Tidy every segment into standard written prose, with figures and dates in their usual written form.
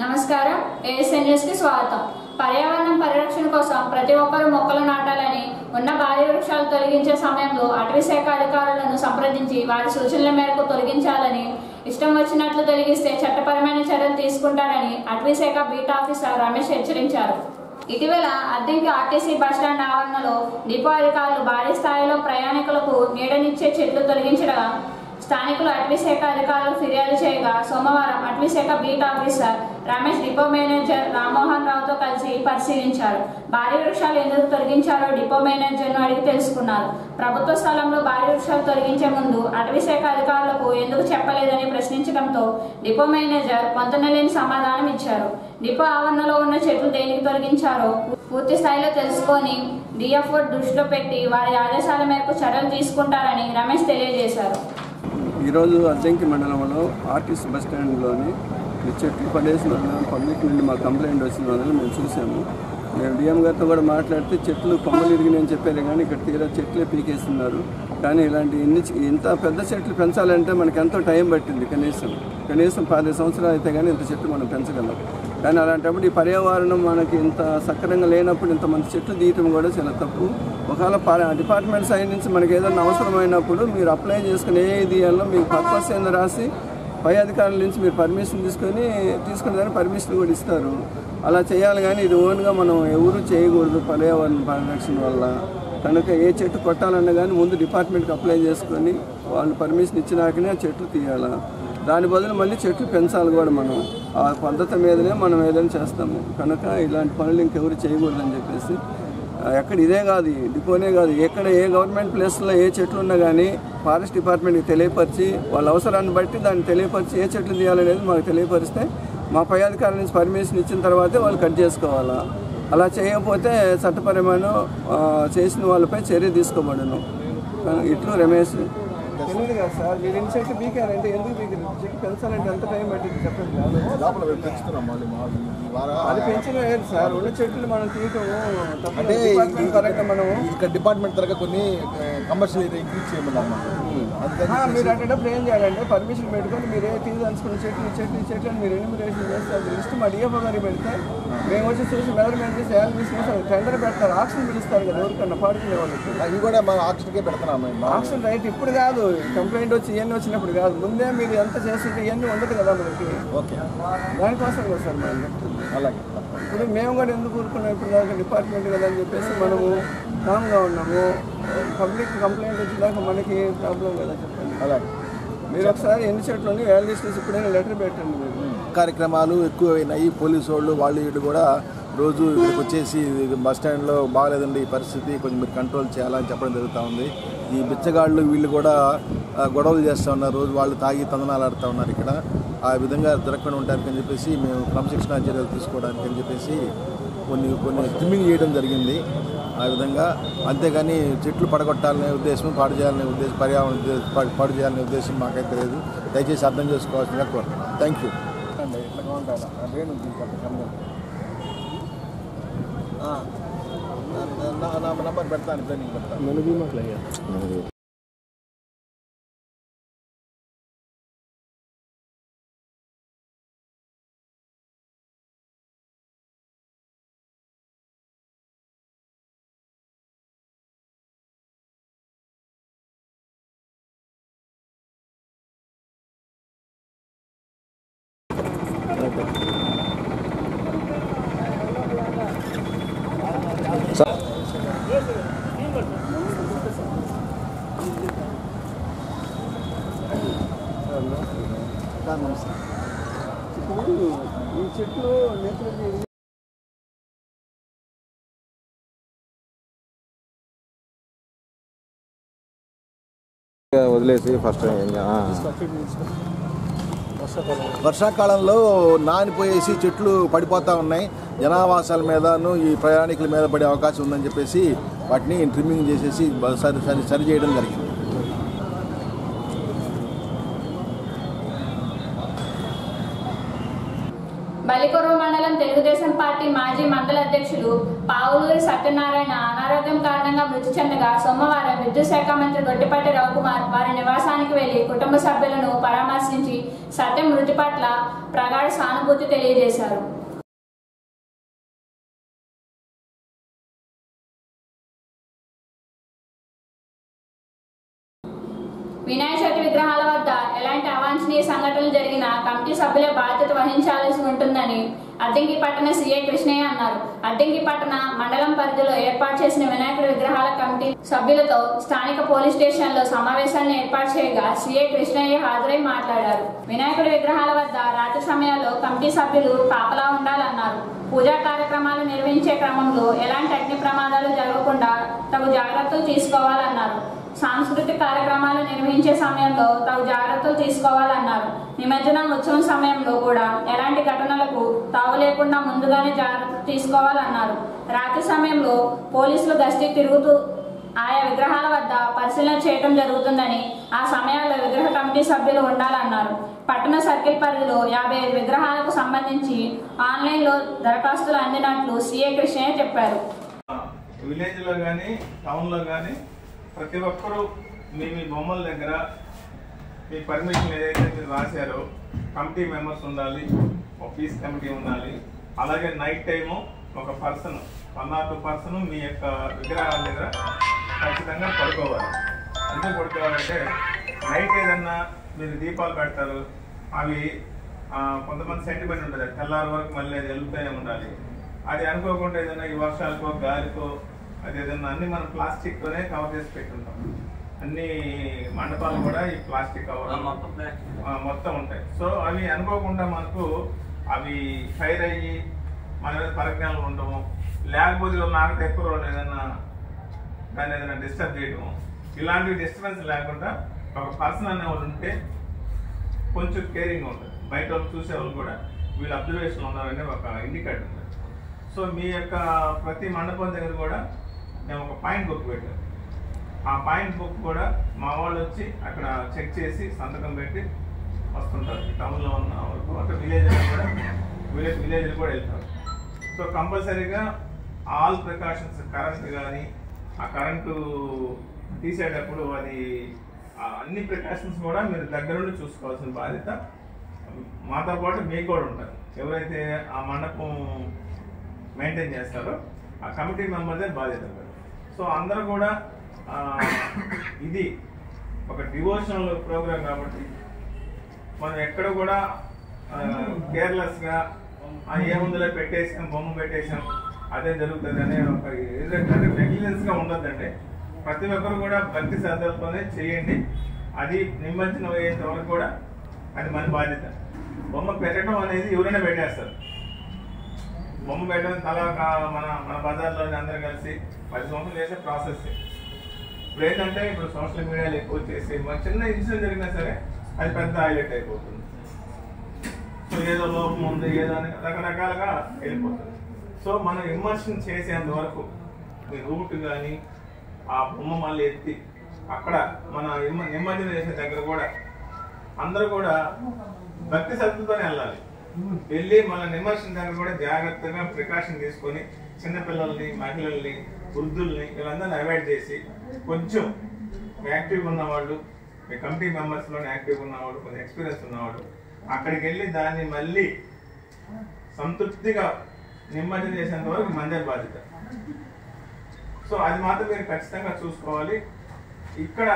నమస్కారం ASN news కి స్వాగతం. పర్యావరణం పరిరక్షణ కోసం ప్రతి ఒక్కరూ మొక్కలు నాటాలని, ఉన్న భారీ వృక్షాలు తొలగించే సమయంలో అటవీ శాఖ అధికారులను సంప్రదించి వారి సూచనల మేరకు తొలగించాలని, ఇష్టం వచ్చినట్లు తొలగిస్తే చట్టపరమైన చర్యలు తీసుకుంటారని అటవీ శాఖ బీట్ ఆఫీసర్ రమేష్ హెచ్చరించారు. ఇటీవల అద్దెంకి ఆర్టీసీ బస్టాండ్ ఆవరణలో డిపో అధికారులు భారీ స్థాయిలో ప్రయాణికులకు నీడనిచ్చే చెట్లు తొలగించగా స్థానికులు అటవీ శాఖ అధికారులు ఫిర్యాదు చేయగా సోమవారం అటవీ శాఖ beat officer Ramesh depot manager Rammohan రావుతో కలిసి పరిశీలించారు. భారీ వృక్షాలు ఎందుకు తొలగించారో డిపో మేనేజర్ను అడిగి తెలుసుకున్నారు. ప్రభుత్వ స్థలంలో భారీ వృక్షాలు తొలగించే ముందు అటవీ శాఖ అధికారులకు ఎందుకు చెప్పలేదని ప్రశ్నించడంతో డిపో మేనేజర్ పొంతనలేని సమాధానం ఇచ్చారు. డిపో ఆవరణలో ఉన్న చెట్లు దేనికి తొలగించారో పూర్తి స్థాయిలో తెలుసుకొని డిఎఫ్ఓ దృష్టిలో పెట్టి వారి ఆదేశాల మేరకు చర్యలు తీసుకుంటారని రమేష్ తెలియజేశారు. ఈరోజు అద్దెంకి మండలంలో ఆర్టీసీ బస్టాండ్లోని చెట్లు పడేసిన పబ్లిక్ నుండి మా కంప్లైంట్ వచ్చిన వల్ల మేము చూసాము. మేము డిఎం గారితో కూడా మాట్లాడితే చెట్లు కొమ్మలు ఇరిగినాయని చెప్పారు, కానీ ఇక్కడ తీరా చెట్లే పీకేస్తున్నారు. కానీ ఇలాంటి ఇంత పెద్ద చెట్లు పెంచాలంటే మనకి ఎంతో టైం పట్టింది. కనీసం 10 సంవత్సరాలు అయితే కానీ ఇంత చెట్లు మనం పెంచగలం. కానీ అలాంటప్పుడు ఈ పర్యావరణం మనకి ఇంత సక్రంగా లేనప్పుడు ఇంతమంది చెట్లు తీయటం కూడా చాలా తప్పు. ఒకవేళ డిపార్ట్మెంట్ సైడ్ నుంచి మనకి ఏదైనా అవసరమైనప్పుడు మీరు అప్లై చేసుకుని ఏ తీయాలో మీకు పర్పస్ ఏందో రాసి పై అధికారుల నుంచి మీరు పర్మిషన్ తీసుకుని దాన్ని పర్మిషన్ కూడా ఇస్తారు. అలా చేయాలి. కానీ ఇది ఓన్గా మనం ఎవరు చేయకూడదు పర్యావరణ పరిరక్షణ వల్ల. కనుక ఏ చెట్టు కొట్టాలన్నా కానీ ముందు డిపార్ట్మెంట్కి అప్లై చేసుకొని వాళ్ళు పర్మిషన్ ఇచ్చినాకనే ఆ చెట్లు తీయాలి. దాని బదులు మళ్ళీ చెట్లు పెంచాలి కూడా. మనం ఆ పద్ధతి మీదనే మనం ఏదైనా చేస్తాము. కనుక ఇలాంటి పనులు ఇంకెవరు చేయకూడదని చెప్పేసి ఎక్కడ ఇదే కాదు, డిపోనే కాదు, ఎక్కడ ఏ గవర్నమెంట్ ప్లేస్లో ఏ చెట్లు ఉన్నా కానీ ఫారెస్ట్ డిపార్ట్మెంట్కి తెలియపరిచి వాళ్ళ అవసరాన్ని బట్టి దాన్ని తెలియపరిచి ఏ చెట్లు తీయాలనేది మాకు తెలియపరిస్తే మా పై అధికారుల నుంచి పర్మిషన్ ఇచ్చిన తర్వాతే వాళ్ళు కట్ చేసుకోవాలా. అలా చేయకపోతే చట్టపరమైన చేసిన వాళ్ళపై చర్య తీసుకోబడను. ఇట్లు రమేష్. తెలియదు కదా సార్, మీరు ఇన్సెక్ట్ బీకారంటే ఎందుకు బీకారు? చెట్టు పెంచాలంటే ఎంత టైం పట్టింది చెప్పండి. అది పెంచిన లేదు సార్, ఉన్న చెట్లు మనం తీయటం అంటే మనం ఇక్కడ డిపార్ట్మెంట్ తరగతి కొన్ని కమర్షియల్ ఏరియా ఇంక్రీజ్ చేయమన్నా. మీరు అటేటప్పుడు ఏం చేయాలంటే పర్మిషన్ పెట్టుకొని మీరు ఏ తీసుకోవాల్సుకున్న చెట్లు అని మీరు ఎన్యూమరేషన్ చేస్తే అది లిస్ట్ మా డిఎఫ్ఓ గారికి పెడితే మేము వచ్చి చూసి మెజర్మెంట్ చేసి ఎలా తీసుకుని టెండర్ పెడతారు. ఆక్షన్ పిలుస్తారు కదా ఎవరికన్నా పాడుకునే వాళ్ళకి. అవి కూడా మనం ఆక్షన్కే పెడుతున్నాము. ఆక్షన్ రైట్ ఇప్పుడు కాదు, కంప్లైంట్ వచ్చి ఇవన్నీ వచ్చినప్పుడు కాదు, ముందే మీరు ఎంత చేస్తుంటే ఇవన్నీ ఉండదు కదా మనకి. ఓకే, దానికోసం కదా సార్ మనం. అలాగే ఇప్పుడు మేము కూడా ఎందుకు ఊరుకున్నాం, ఇప్పుడు దాకా డిపార్ట్మెంట్ కదా అని చెప్పేసి మనము కామ్గా ఉన్నాము. పబ్లిక్ కంప్లైంట్ వచ్చేదాకా మనకి ప్రాబ్లం కదా చెప్పండి. అలాగే మీరు ఒకసారి ఎన్ని చెట్లు ఉన్నాయి వాల్యూస్ తీసి ఇప్పుడైనా లెటర్ పెట్టండి. మీరు కార్యక్రమాలు ఎక్కువైనాయి. పోలీసు వాళ్ళు వీళ్ళు కూడా రోజు ఇక్కడికి వచ్చేసి బస్ స్టాండ్లో బాగాలేదండి ఈ పరిస్థితి, కొంచెం మీరు కంట్రోల్ చేయాలని చెప్పడం జరుగుతూ ఉంది. ఈ బిచ్చగాళ్ళు వీళ్ళు కూడా గొడవలు చేస్తూ ఉన్నారు, రోజు వాళ్ళు తాగి తందనాలు ఆడుతూ ఉన్నారు. ఇక్కడ ఆ విధంగా జరగకుండా ఉండడానికి అని చెప్పేసి మేము క్రమశిక్షణా చర్యలు తీసుకోవడానికి అని చెప్పేసి కొన్ని ట్రిమ్మింగ్ చేయడం జరిగింది. ఆ విధంగా అంతేగాని చెట్లు పడగొట్టాలనే ఉద్దేశం, పాడు చేయాలనే ఉద్దేశం, పర్యావరణ పాడు చేయాలనే ఉద్దేశం మాకైతే లేదు. దయచేసి అర్థం చేసుకోవాల్సిందిగా కోరుతున్నాను. Thank you. నా నంబర్ పెడతాను, ట్రైనింగ్ పెడతాను. ఇప్పుడు ఈ చెట్లు వదిలేసి ఫస్ట్ వర్షాకాలంలో నానిపోయేసి చెట్లు పడిపోతూ ఉన్నాయి. జనావాసాల మీదను ఈ ప్రయాణికుల మీద పడే అవకాశం ఉందని చెప్పేసి వాటిని ట్రిమ్మింగ్ చేసేసి సరి చేయడం జరిగింది. బలికొరవ మండలం తెలుగుదేశం పార్టీ మాజీ మండల అధ్యక్షులు పావులూరి సత్యనారాయణ అనారోగ్యం కారణంగా మృతి చెందగా సోమవారం విద్యుత్ శాఖ మంత్రి గొట్టిపాటి రవికుమార్ వారి నివాసానికి వెళ్లి కుటుంబ సభ్యులను పరామర్శించి సత్యం మృతి పట్ల ప్రగాఢ సానుభూతి తెలియజేశారు. వినాయక చవితి విగ్రహాల వద్ద ఎలాంటి అవాంఛనీయ సంఘటనలు జరిగినా కమిటీ సభ్యులే బాధ్యత వహించాల్సి ఉంటుందని అద్దంకి పట్టణ సీఐ కృష్ణయ్య అన్నారు. అద్దంకి పట్టణ మండలం పరిధిలో ఏర్పాటు చేసిన వినాయకుడి విగ్రహాల కమిటీ సభ్యులతో స్థానిక పోలీస్ స్టేషన్లో సమావేశాన్ని ఏర్పాటు చేయగా సీఐ కృష్ణయ్య హాజరై మాట్లాడారు. వినాయకుడి విగ్రహాల వద్ద రాత్రి సమయాల్లో కమిటీ సభ్యులు కాపలా ఉండాలన్నారు. పూజా కార్యక్రమాలు నిర్వహించే క్రమంలో ఎలాంటి అగ్ని ప్రమాదాలు జరగకుండా తగు జాగ్రత్తలు తీసుకోవాలన్నారు. సాంస్కృతిక కార్యక్రమాలు నిర్వహించే సమయంలో తగు జాగ్రత్తలు తీసుకోవాలన్నారు. నిమజ్జనం ఉత్సవం సమయంలో కూడా ఎలాంటి ఘటనలకు తావు లేకుండా ముందుగానే జాగ్రత్తలు తీసుకోవాలన్నారు. రాత్రి సమయంలో పోలీసులు గస్తీ తిరుగుతూ ఆయా విగ్రహాల వద్ద పరిశీలన చేయడం జరుగుతుందని ఆ సమయాల్లో విగ్రహ కమిటీ సభ్యులు ఉండాలన్నారు. పట్టణ సర్కిల్ పరిధిలో 55 విగ్రహాలకు సంబంధించి ఆన్లైన్లో దరఖాస్తులు అందినట్లు సీఏ కృష్ణయ్య చెప్పారు. విలేజ్లో కానీ టౌన్లో కానీ ప్రతి ఒక్కరూ మీ బొమ్మల దగ్గర మీ పర్మిషన్ ఏదైతే మీరు రాశారో కమిటీ మెంబర్స్ ఉండాలి, ఒక పీస్ కమిటీ ఉండాలి. అలాగే నైట్ టైము ఒక పర్సన్ 1 or 2 పర్సన్ మీ యొక్క విగ్రహాల దగ్గర ఖచ్చితంగా పడుకోవాలి. ఎందుకు పడుకోవాలంటే నైట్ ఏదన్నా మీరు దీపాలు పెడతారు, అవి కొంతమంది సెంటిమెంట్ ఉంటుంది, తెల్లారి వరకు మళ్ళీ అది వెళ్తూనే ఉండాలి. అది అనుకోకుండా ఏదైనా ఈ వర్షాలకో గాలికో అది ఏదన్నా అన్ని మనం ప్లాస్టిక్తోనే కవర్ చేసి పెట్టుంటాం. అన్ని మండపాలు కూడా ఈ ప్లాస్టిక్ కవర్ మొత్తం ఉంటాయి. సో అవి అనుకోకుండా మనకు అవి ఫైర్ అయ్యి మన మీద పరిజ్ఞానం ఉండము, లేకపోతే నాకు ఎక్కువ రోజులు ఏదైనా దాన్ని ఏదైనా డిస్టర్బ్ చేయడము, ఇలాంటి డిస్టర్బెన్స్ లేకుండా ఒక పర్సన్ అనేవాళ్ళు ఉంటే కొంచెం కేరింగ్ ఉంటుంది. బయట వాళ్ళు చూసే వాళ్ళు కూడా వీళ్ళు అబ్జర్వేషన్ ఉన్నారనే ఒక ఇండికేటర్ ఉంటుంది. సో మీ యొక్క ప్రతి మండపం దగ్గర కూడా మేము ఒక పాయింట్ బుక్ పెట్టాం. ఆ పాయింట్ బుక్ కూడా మా వాళ్ళు వచ్చి అక్కడ చెక్ చేసి సంతకం పెట్టి వస్తుంటారు. టౌన్లో ఉన్న వరకు అక్కడ విలేజ్లో కూడా విలేజ్లో కూడా వెళ్తారు. సో కంపల్సరీగా ఆల్ ప్రికాషన్స్, కరెంట్ కానీ ఆ కరెంటు తీసేటప్పుడు అది అన్ని ప్రికాషన్స్ కూడా మీరు దగ్గరుండి చూసుకోవాల్సిన బాధ్యత మాతో పాటు మీకు కూడా ఉంటారు. ఎవరైతే ఆ మండపం మెయింటైన్ చేస్తారో ఆ కమిటీ మెంబర్దే బాధ్యత. సో అందరూ కూడా ఇది ఒక డివోషనల్ ప్రోగ్రామ్ కాబట్టి మనం ఎక్కడ కూడా కేర్లెస్గా ఏముందులో పెట్టేసాం, బొమ్మ పెట్టేసాం అదే జరుగుతుంది అనే ఒక నెగ్లిజెన్స్గా ఉండద్దండి. ప్రతి ఒక్కరు కూడా భక్తి శ్రద్ధలతోనే చేయండి. అది నిమజ్జనం అయ్యేంత వరకు కూడా అది మన బాధ్యత. బొమ్మ పెట్టడం అనేది ఎవరైనా పెట్టేస్తారు. బొమ్మ పెట్టడం మన బజార్లోని అందరూ కలిసి 10 సంవత్సరాలు చేసే ప్రాసెస్. ఇప్పుడు ఏంటంటే ఇప్పుడు సోషల్ మీడియాలో ఎక్కువ చేసి మన చిన్న ఇన్సిడెంట్ జరిగినా సరే అది పెద్ద హైలైట్ అయిపోతుంది. సో ఏదో లోపం ఉంది, ఏదో అని రకరకాలుగా వెళ్ళిపోతుంది. సో మనం ఇమర్షన్ చేసేంత వరకు మీ రూట్ కానీ ఆ బొమ్మ మళ్ళీ ఎత్తి అక్కడ మన నిమజ్జనం చేసే దగ్గర కూడా అందరూ కూడా భక్తి శ్రద్ధతోనే వెళ్ళాలి. వెళ్ళి మన నిమజ్జనం దగ్గర కూడా జాగ్రత్తగా ప్రికాషన్ తీసుకొని చిన్నపిల్లల్ని, మహిళల్ని, వృద్ధుల్ని వీళ్ళందరినీ అవాయిడ్ చేసి కొంచెం యాక్టివ్గా ఉన్నవాళ్ళు, మీ కమిటీ మెంబర్స్లోనే యాక్టివ్గా ఉన్నవాడు, కొంచెం ఎక్స్పీరియన్స్ ఉన్నవాడు అక్కడికి వెళ్ళి దాన్ని మళ్ళీ సంతృప్తిగా నిమజ్జనం చేసేంత వరకు మందే బాధ్యత. సో అది మాత్రం మీరు ఖచ్చితంగా చూసుకోవాలి. ఇక్కడ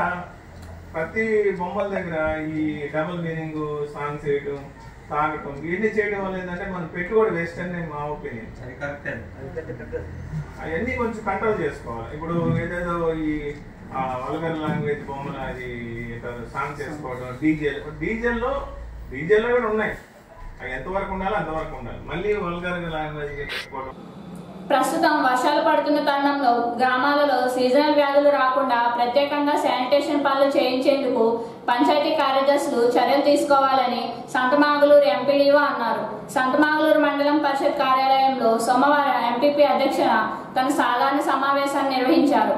ప్రతి బొమ్మల దగ్గర ఈ డబుల్ మీనింగ్ సాంగ్స్ వేయటం, తాగటం ఇవన్నీ చేయడం వల్ల ఏంటంటే మనం పెట్టుబడి వేస్ట్ అని మా ఒపీనియన్. అవన్నీ కొంచెం కంట్రోల్ చేసుకోవాలి. ఇప్పుడు ఏదేదో ఈ వల్గర్ లాంగ్వేజ్ బొమ్మలు అది సాంగ్స్ చేసుకోవడం, డీజేల్లో కూడా ఉన్నాయి. అవి ఎంతవరకు ఉండాలో అంతవరకు ఉండాలి. మళ్ళీ వల్గర్ లాంగ్వేజ్ పెట్టుకోవడం. ప్రస్తుతం వర్షాలు పడుతున్న తరుణంలో గ్రామాలలో సీజనల్ వ్యాధులు రాకుండా ప్రత్యేకంగా శానిటేషన్ పనులు చేయించేందుకు పంచాయతీ కార్యదర్శులు చర్యలు తీసుకోవాలని సంతమాగులూరు ఎంపీడీఓ అన్నారు. సంతమాగులూరు మండలం పరిషత్ కార్యాలయంలో సోమవారం ఎంపీపీ అధ్యక్షన తన సాధారణ సమావేశాన్ని నిర్వహించారు.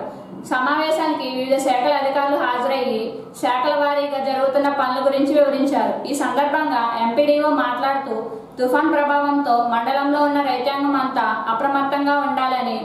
సమావేశానికి వివిధ శాఖల అధికారులు హాజరయ్యి శాఖల వారీగా జరుగుతున్న పనుల గురించి వివరించారు. ఈ సందర్భంగా ఎంపీడీఓ మాట్లాడుతూ తుఫాన్ ప్రభావంతో మండలంలో ఉన్న రైతాంగం అంతా అప్రమత్తంగా ఉండాలని,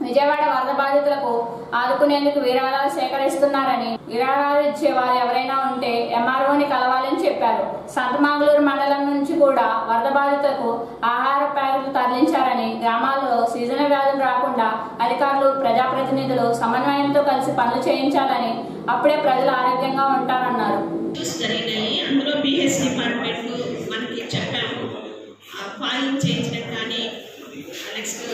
విజయవాడ వరద బాధితులకు ఆదుకునేందుకు విరాళాలు సేకరిస్తున్నారని, విరాళాలు ఇచ్చే వారు ఎవరైనా ఉంటే ఎంఆర్ఓని కలవాలని చెప్పారు. సంతమాగులూరు మండలం నుంచి కూడా వరద బాధితులకు ఆహార ప్యాకెట్లు తరలించారని, గ్రామాల్లో సీజనల్ వ్యాధులు రాకుండా అధికారులు, ప్రజాప్రతినిధులు సమన్వయంతో కలిసి పనులు చేయించాలని, అప్పుడే ప్రజలు ఆరోగ్యంగా ఉంటారన్నారు. అందులో బిహెచ్ డిపార్ట్మెంట్ మనకి చెప్పాము, పాలింగ్ చేయించడం కానీ, నెక్స్ట్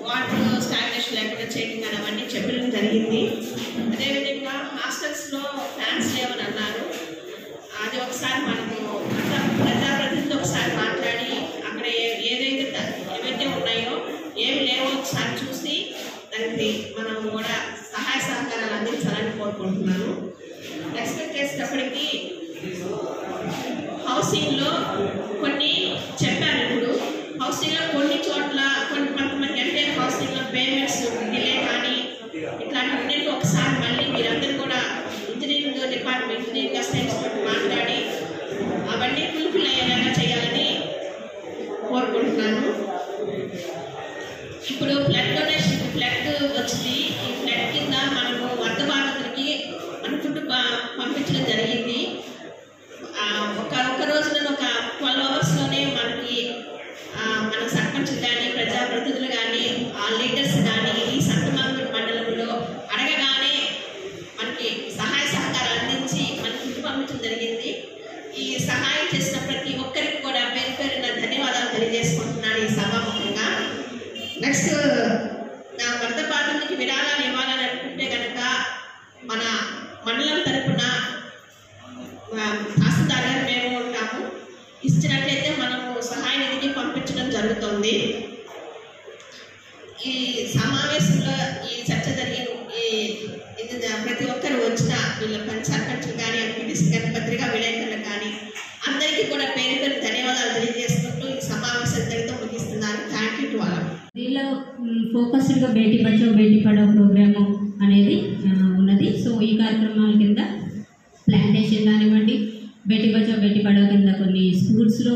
వాటర్ స్టాగ్నేషన్ లేకుండా చేయడం కానీ అవన్నీ చెప్పడం జరిగింది. అదేవిధంగా హాస్టల్స్లో ఫ్యాన్స్ లేవని అన్నారు. అది ఒకసారి మనము ప్రజాప్రతినిధులు ఒకసారి మాట్లాడి అక్కడ ఏవైతే ఉన్నాయో ఏమి లేవో ఒకసారి చూసి దానికి మనం కూడా సహాయ సహకారాలు అందించాలని కోరుకుంటున్నాను. ఎక్స్పెక్ట్ చేసేటప్పటికి హౌసింగ్లో కొన్ని చెప్పారు. ఇప్పుడు హౌసింగ్లో కొన్ని చోట్ల కొంతమంది అంటే హౌసింగ్లో పేమెంట్స్ డిలే కానీ ఇట్లాంటివన్నీ ఒకసారి మళ్ళీ మీరందరూ కూడా ఇంజనీరింగ్ డిపార్ట్మెంట్, ఇంజనీరింగ్ అసిస్టెంట్స్ తోటి మాట్లాడి అవన్నీ ఫుల్ఫిల్ అయ్యేలాగా చేయాలని కోరుకుంటున్నాను. ఇప్పుడు బ్లడ్ డొనేషన్, బ్లడ్ వచ్చింది. ఈ బ్లడ్ కింద మనము వరద బాధితులకి మన ఫుడ్ పంపించడం జరిగింది. ఒక రోజున ఒక 12 అవర్స్లోనే మనకి మన సర్పంచ్ కానీ, ప్రజాప్రతినిధులు కానీ, ఆ లీడర్స్ కానీ ఈ సంతమాగులూరు మండలంలో అడగగానే మనకి సహాయ సహకారాలు అందించి మనకి ఫుడ్ పంపించడం జరిగింది. ఈ సహాయం చేసిన ప్రతి ఒక్కరికి కూడా పేరు పేరున ధన్యవాదాలు తెలియజేసుకుంటున్నాను ఈ సభాముఖంగా. నెక్స్ట్ నా వరద బాధితులకి విరాళాలు ఇవ్వాలని అనుకుంటే కనుక మన మండలం తరఫున తహసీల్దార్ గారు మేము ఉంటాము. ఇచ్చినట్లయితే మనము సహాయ నిధికి పంపించడం జరుగుతుంది. ఈ సమావేశంలో ఈ చర్చ జరిగిన ప్రతి ఒక్కరు వచ్చిన వీళ్ళ సర్పంచులు కానీ, ఎంపీటీసీ కానీ, పత్రికా విలేకరులు కానీ అందరికీ కూడా పేరు పేరు ధన్యవాదాలు తెలియజేసుకుంటూ ఈ సమావేశం జరిగితే ముగిస్తున్నాను. Thank you to all. దీనిలో ఫోకస్డ్గా బేటీ బచావో బేటీ పడావో ప్రోగ్రాము అనేది ఉన్నది. సో ఈ కార్యక్రమాల కింద ప్లాంటేషన్ కానివ్వండి, బేటీ బచావో బేటీ పడావో కింద కొన్ని స్కూల్స్లో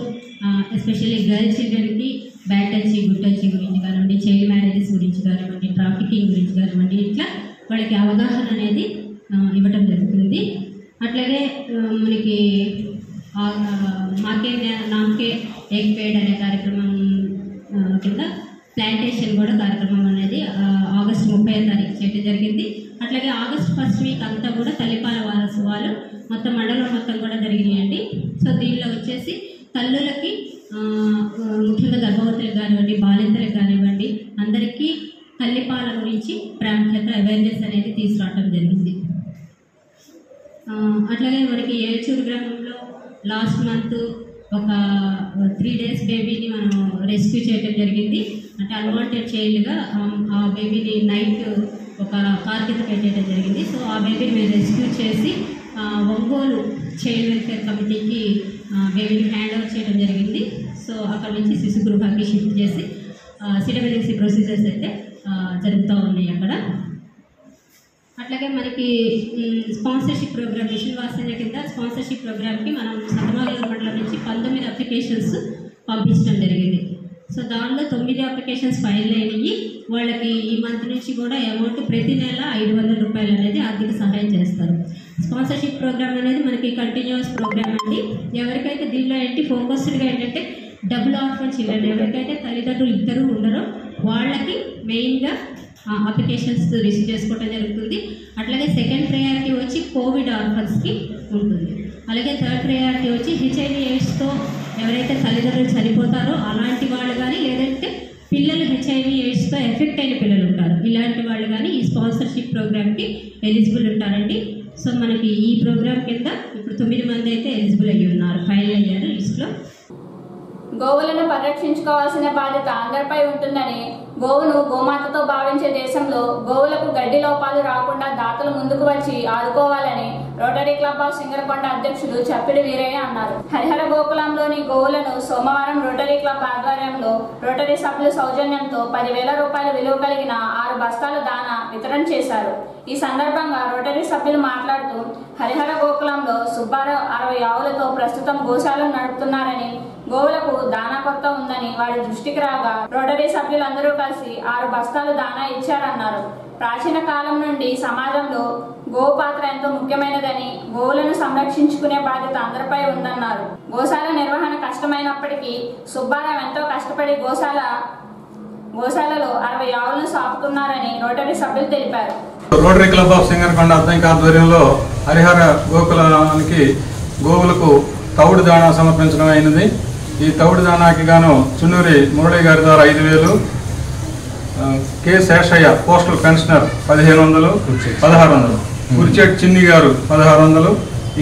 ఎస్పెషల్లీ గర్ల్ చిల్డ్రన్కి బ్యాడ్ టచ్, గుడ్ టచ్ గురించి కానివ్వండి, చైల్డ్ మ్యారేజెస్ గురించి కానివ్వండి, ట్రాఫికింగ్ గురించి కానివ్వండి, ఇట్లా వాళ్ళకి అవగాహన అనేది ఇవ్వటం జరుగుతుంది. అట్లాగే మనకి మాకే నామకే ఏక్ పేడ్ అనే కార్యక్రమం కింద ప్లాంటేషన్ కూడా కార్యక్రమం అనేది ఆగస్టు 30వ తారీఖు చేయడం జరిగింది. అట్లాగే ఆగస్టు 1st వీక్ అంతా కూడా తల్లిపాల వారోత్సవాలు మొత్తం మండలం మొత్తం కూడా జరిగినాయండి. సో దీనిలో వచ్చేసి తల్లులకి ముఖ్యంగా గర్భవతులకు కానివ్వండి, బాలింతలకు కానివ్వండి, అందరికీ తల్లిపాల గురించి ప్రాముఖ్యత అవేర్నెస్ అనేది తీసుకురావడం జరిగింది. అట్లాగే మనకి ఏల్చూరు గ్రామంలో లాస్ట్ మంత్ ఒక 3 days బేబీని మనం రెస్క్యూ చేయడం జరిగింది. అంటే అన్వాంటెడ్ చైల్డ్గా ఆ బేబీని నైట్ ఒక కార్ కింద పెట్టేయడం జరిగింది. సో ఆ బేబీని మేము రెస్క్యూ చేసి ఒంగోలు చైల్డ్ వెల్ఫేర్ కమిటీకి బేబీని హ్యాండ్ ఓవర్ చేయడం జరిగింది. సో అక్కడ నుంచి శిశు గృహానికి షిఫ్ట్ చేసి సిడబ్ల్యూసీ ప్రొసీజర్స్ అయితే జరుగుతూ ఉన్నాయి అక్కడ. అట్లాగే మనకి స్పాన్సర్షిప్ ప్రోగ్రామ్, మిషన్ వాత్సల్య కింద స్పాన్సర్షిప్ ప్రోగ్రామ్కి మనం సంతమాగులూరు మండలం నుంచి 19 అప్లికేషన్స్ పంపించడం జరిగింది. సో దానిలో 9 అప్లికేషన్స్ ఫైల్ అయినాయి. వాళ్ళకి ఈ మంత్ నుంచి కూడా అమౌంట్ ప్రతి నెల 500 రూపాయలు అనేది ఆర్థిక సహాయం చేస్తారు. స్పాన్సర్షిప్ ప్రోగ్రామ్ అనేది మనకి కంటిన్యూస్ ప్రోగ్రామ్ అండి. ఎవరికైతే దీనిలో ఏంటి ఫోకస్డ్గా ఏంటంటే డబుల్ ఆర్ఫన్ చిల్డ్రన్, ఎవరికైతే తల్లిదండ్రులు ఇద్దరు ఉండరో వాళ్ళకి మెయిన్గా అప్లికేషన్స్ రిసీవ్ చేసుకోవడం జరుగుతుంది. అట్లాగే సెకండ్ ప్రయారిటీ వచ్చి కోవిడ్ ఆర్ఫన్స్కి ఉంటుంది. అలాగే థర్డ్ ప్రయారిటీ వచ్చి హెచ్ఐవి ఎయిడ్స్తో ఎవరైతే తల్లిదండ్రులు చనిపోతారో అలాంటి వాళ్ళు కానీ, లేదంటే పిల్లలు హెచ్ఐవి ఎయిడ్స్తో ఎఫెక్ట్ అయిన పిల్లలు ఉంటారు, ఇలాంటి వాళ్ళు కానీ ఈ స్పాన్సర్షిప్ ప్రోగ్రామ్కి ఎలిజిబుల్ ఉంటారండి. సో మనకి ఈ ప్రోగ్రామ్ కింద ఇప్పుడు 9 మంది అయితే ఎలిజిబుల్ అయ్యి ఉన్నారు, ఫైల్ అయ్యారు లిస్ట్లో. గోవులను పరిరక్షించుకోవాల్సిన బాధ్యత అందరిపై ఉంటుందని, గోవును గోమాతతో భావించే దేశంలో గోవులకు గడ్డి లోపాలు రాకుండా దాతలు ముందుకు వచ్చి ఆదుకోవాలని రోటరీ క్లబ్ ఆఫ్ సింగరకొండ అధ్యక్షుడు చప్పిడి వీరయ్య అన్నారు. హరిహర గోకులంలోని గోవులను సోమవారం రోటరీ క్లబ్ ఆధ్వర్యంలో రోటరీ సభ్యుల సౌజన్యంతో 10,000 రూపాయల విలువ కలిగిన 6 బస్తాల దానా వితరణ చేశారు. ఈ సందర్భంగా రోటరీ సభ్యులు మాట్లాడుతూ హరిహర గోకులంలో సుబ్బారావు 60 ఆవులతో ప్రస్తుతం గోశాలను నడుపుతున్నారని, గోవులకు దానా కొరత ఉందని వారి దృష్టికి రాగా రోటరీ సభ్యులందరూ కలిసి 6 బస్తాలు దానా ఇచ్చారన్నారు. ప్రాచీన కాలం నుండి సమాజంలో గోవు పాత్ర ఎంతో ముఖ్యమైనదని, గోవులను సంరక్షించుకునే బాధ్యత అందరిపై ఉందన్నారు. గోశాల నిర్వహణ కష్టమైనప్పటికీ సుబ్బారావు ఎంతో కష్టపడి గోశాలలో 60 ఆవులను సాకుతున్నారని రోటరీ సభ్యులు తెలిపారు. Rotary club of Singarakonda Addanki ఆధ్వర్యంలో హరిహర గోకులానికి గోవులకు తౌడు దాణా సమర్పించడం అయినది. ఈ తౌడు దాణాకి గాను చున్నూరి మురళి గారి ద్వారా 5,000, కె శేషయ్య పోస్టల్ పెన్షనర్ 1,500, 1,600, కురిచేటి చిన్ని గారు 1,600,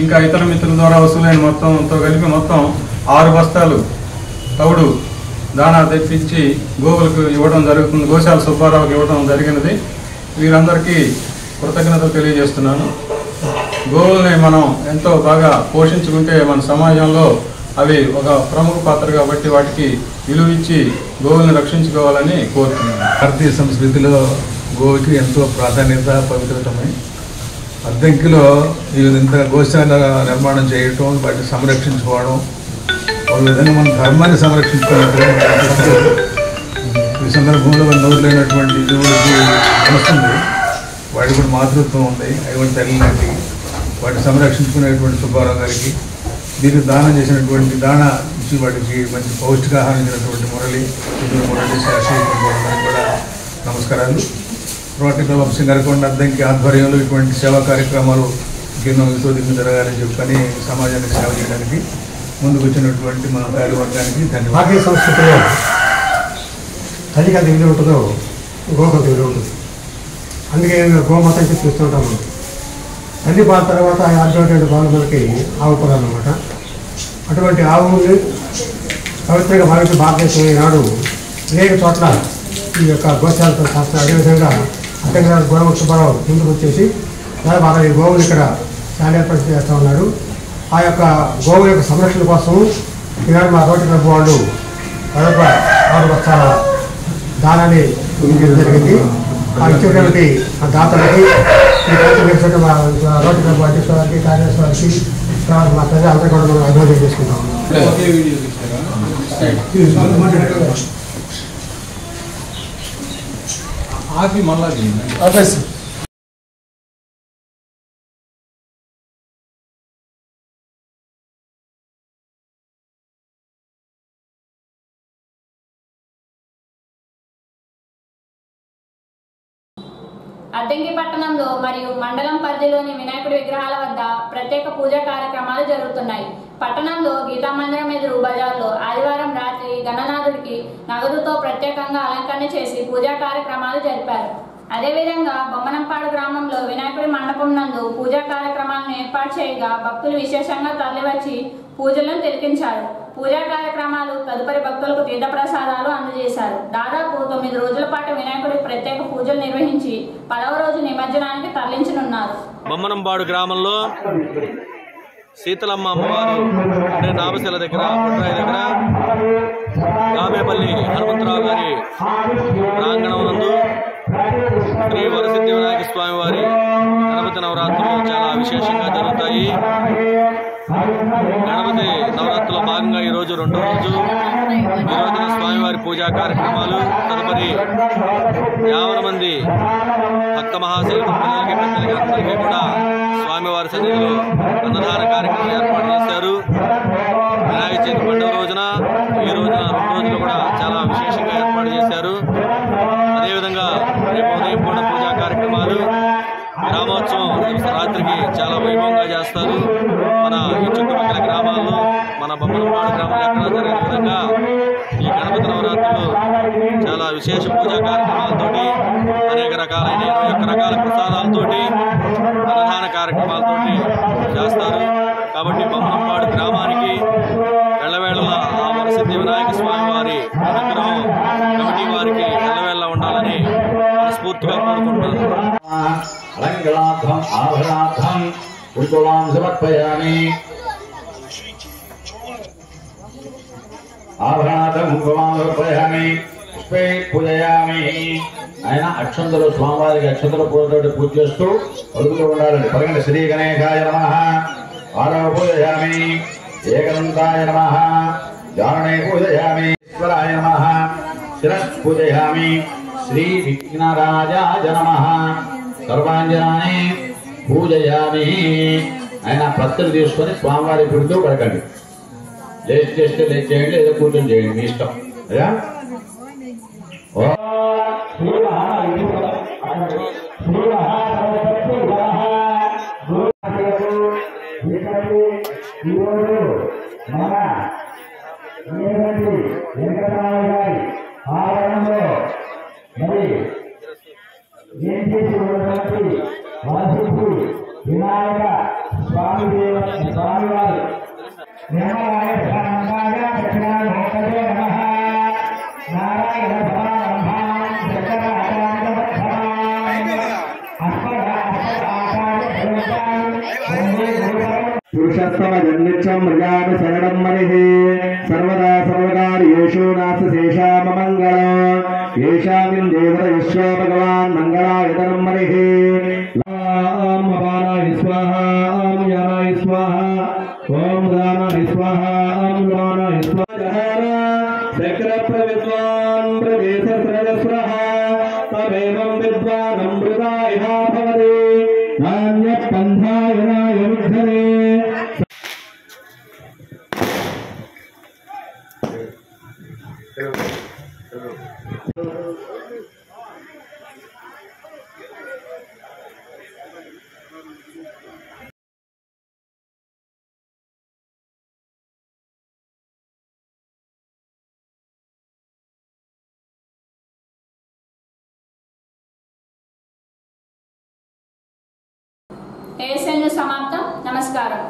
ఇంకా ఇతర మిత్రుల ద్వారా వసూలైన మొత్తంతో కలిపి మొత్తం 6 బస్తాలు తౌడు దాణా తెప్పించి గోవులకు ఇవ్వడం జరుగుతుంది. గోశాల సుబ్బారావుకి ఇవ్వడం జరిగినది. వీరందరికీ కృతజ్ఞతలు తెలియజేస్తున్నాను. గోవుల్ని మనం ఎంతో బాగా పోషించుకుంటే మన సమాజంలో అవి ఒక ప్రముఖ పాత్ర కాబట్టి వాటికి విలువ ఇచ్చి గోవుల్ని రక్షించుకోవాలని కోరుతున్నాను. భారతీయ సంస్కృతిలో గోవుకి ఎంతో ప్రాధాన్యత, పవిత్రతమై అద్దంకిలో ఈ విధంగా గోశాల నిర్మాణం చేయటం, వాటిని సంరక్షించుకోవడం, ఒక విధంగా మన ధర్మాన్ని సంరక్షించుకున్నట్టుగా ఈ సందర్భంలో నోరు లేనటువంటి జీవులకి వస్తుంది. వాటి కూడా మాతృత్వం ఉంది. అవి కూడా తల్లి లాంటి వాటిని సంరక్షించుకునేటువంటి సుబ్బారావు గారికి, దీనికి దానం చేసినటువంటి దాణా ఇచ్చి వాటికి మంచి పౌష్టికాహారం ఇచ్చినటువంటి మురళి శాస్త్రి కూడా నమస్కారాలు. Rotary club of Singarakonda Addanki ఆధ్వర్యంలో ఇటువంటి సేవా కార్యక్రమాలు ఎన్నో దిగ్గు జరగాలని చెప్పని సమాజానికి సేవ చేయడానికి ముందుకు వచ్చినటువంటి మన కార్యవర్గానికి ధన్యవాదాలు. భారతీయ సంస్కృతిలో తల్లికి అది విలువ ఉంటుందో గోకు విలువ ఉంటుంది. అందుకే గోమాత అని చూస్తూ ఉంటాం. మనం తల్లి పాల తర్వాత అటువంటి బాలు మనకి ఆవు పొలాలు అన్నమాట. అటువంటి ఆవుని పవిత్రంగా భావించి భారతదేశం ఈనాడు అనేక చోట్ల ఈ యొక్క గోశాలతో శాస్త్రం అదేవిధంగా అక్కడ గోరమ సుబ్బారావు ముందుకు వచ్చేసి బాగా ఈ గోవులు ఇక్కడ చాలా ఏర్పాటు చేస్తూ ఉన్నాడు. ఆ యొక్క గోవుల యొక్క సంరక్షణ కోసం ఈనాడు మా రోటరీ క్లబ్ వాళ్ళు 6 బస్తాల దానాన్ని ఇవ్వడం జరిగింది. ఆ ఇచ్చేటువంటి ఆ దాతలకి మా రోటరీ క్లబ్ అధ్యక్షులకి, కార్యదర్శి వారికి మా ప్రజలందరూ కూడా మనం అభివృద్ధి చేసుకుంటాం. ఆపి మళ్ళా అద్దంకి పట్టణంలో మరియు మండలం పరిధిలోని వినాయకుడి విగ్రహాల వద్ద ప్రత్యేక పూజా కార్యక్రమాలు జరుగుతున్నాయి. పట్టణంలో గీతామందిరం ఎదురు బజార్లో ఆదివారం రాత్రి గణనాథుడికి నగదుతో ప్రత్యేకంగా అలంకరణ చేసి పూజా కార్యక్రమాలు జరిపారు. అదేవిధంగా బొమ్మనంపాడు గ్రామంలో వినాయకుడి మండపం నందు పూజా కార్యక్రమాలను ఏర్పాటు చేయగా భక్తులు విశేషంగా తరలివచ్చి పూజలను తిలకించారు. పూజా కార్యక్రమాలు తదుపరి భక్తులకు తీర్థప్రసాదాలు అందజేశారు. దాదాపు 9 రోజుల పాటు వినాయకుడికి ప్రత్యేక పూజలు నిర్వహించి 10వ రోజు నిమజ్జనానికి తరలించనున్నారు. బొమ్మనంపాడు గ్రామంలో శీతలమ్మ అమ్మవారు అంటే నామశిల దగ్గర పుట్రాయి దగ్గర గాబేపల్లి హనుమంతరావు గారి ప్రాంగణం నందు శ్రీ వరసిద్ధి వినాయక స్వామి వారి గణపతి నవరాత్రులు చాలా విశేషంగా జరుగుతాయి. గణపతి నవరాత్రుల భాగంగా ఈరోజు 2వ రోజు. ఈ రోజున స్వామివారి పూజా కార్యక్రమాలు, తదుపరి 50 మంది భక్త మహాశైలకు పిల్లలకి పెద్దలకి అందరికీ కూడా స్వామివారి సన్నిధిలో అన్నదాన కార్యక్రమం ఏర్పాటు చేశారు. వినాయక చవితి పండుగ రోజున ఈ రోజున 2 రోజులు కూడా చాలా విశేషంగా ఏర్పాటు చేశారు. అదేవిధంగా రేపు ఉదయం కూడా పూజా కార్యక్రమాలు, గ్రామోత్సవం రాత్రికి చాలా వైభవంగా చేస్తారు. మన ఈ చుట్టుపక్కల గ్రామాల్లో, మన బొమ్మనంపాడు గ్రామంలో ఎక్కడ జరిగిన విధంగా ఈ గణపతి నవరాత్రులు చాలా విశేష పూజా కార్యక్రమాలతోటి, అనేక రకాలైన 21 రకాల ప్రసాదాలతోటి, అన్నదాన కార్యక్రమాలతోటి చేస్తారు. కాబట్టి బొమ్మనంపాడు గ్రామానికి ఎల్లవేళలా ఆ వరసిద్ధి వినాయక స్వామి వారి అనుగ్రహం కమిటీ వారికి ఎల్లవేళలా ఉండాలని మనస్ఫూర్తిగా కోరుకుంటున్నాను. అలంకరణార్థం ఆభరణార్థం పుష్పవాం సమర్పయామి. ఆభరణార్థం పుష్పవాం సమర్పయామి. పుష్పే పూజయామి. ఆయన అక్షంతలు స్వామివారికి అక్షంతల పూజతోటి పూజ చేస్తూ పలుకుతూ ఉండాలండి. పలకండి శ్రీ గణేశాయ నమః. ఆరవ పూజయామి. ఏకదంతాయ నమః. जाने पूजयामि ईश्वराय नमः शिरः पूजयामि श्री विघ्नराजाय नमः सर्वांजनानि पूजयामि ఆయన పత్రులు తీసుకొని స్వామివారి గుడితో పడకండి లేచి చేస్తే లేచి చేయండి లేదా కూర్చొని చేయండి మీ ఇష్టం అయ్యా వినాయక స్వామి స్వామివారు పురుషస్తమ జన్నిత్యం మృగామి శరణం మరిః సర్వదా సర్వకార్యేషు నాస్తి శేషామమంగళం येषामिं देवतयश्व भगवान् मङ्गलायतनं मरिः ॐ अपानाय स्वाहा ॐ यानाय स्वाहा ॐ दानाय स्वाहा ॐ गुणानाय स्वाहा चक्रप्रविद्वान् प्रदेशस्रजस्रः तमेवं विद्वान् अमृताय भवति नान्यपन्थाय नाय विद्धते ఏఎస్ఎన్ సమాప్తం. నమస్కారం.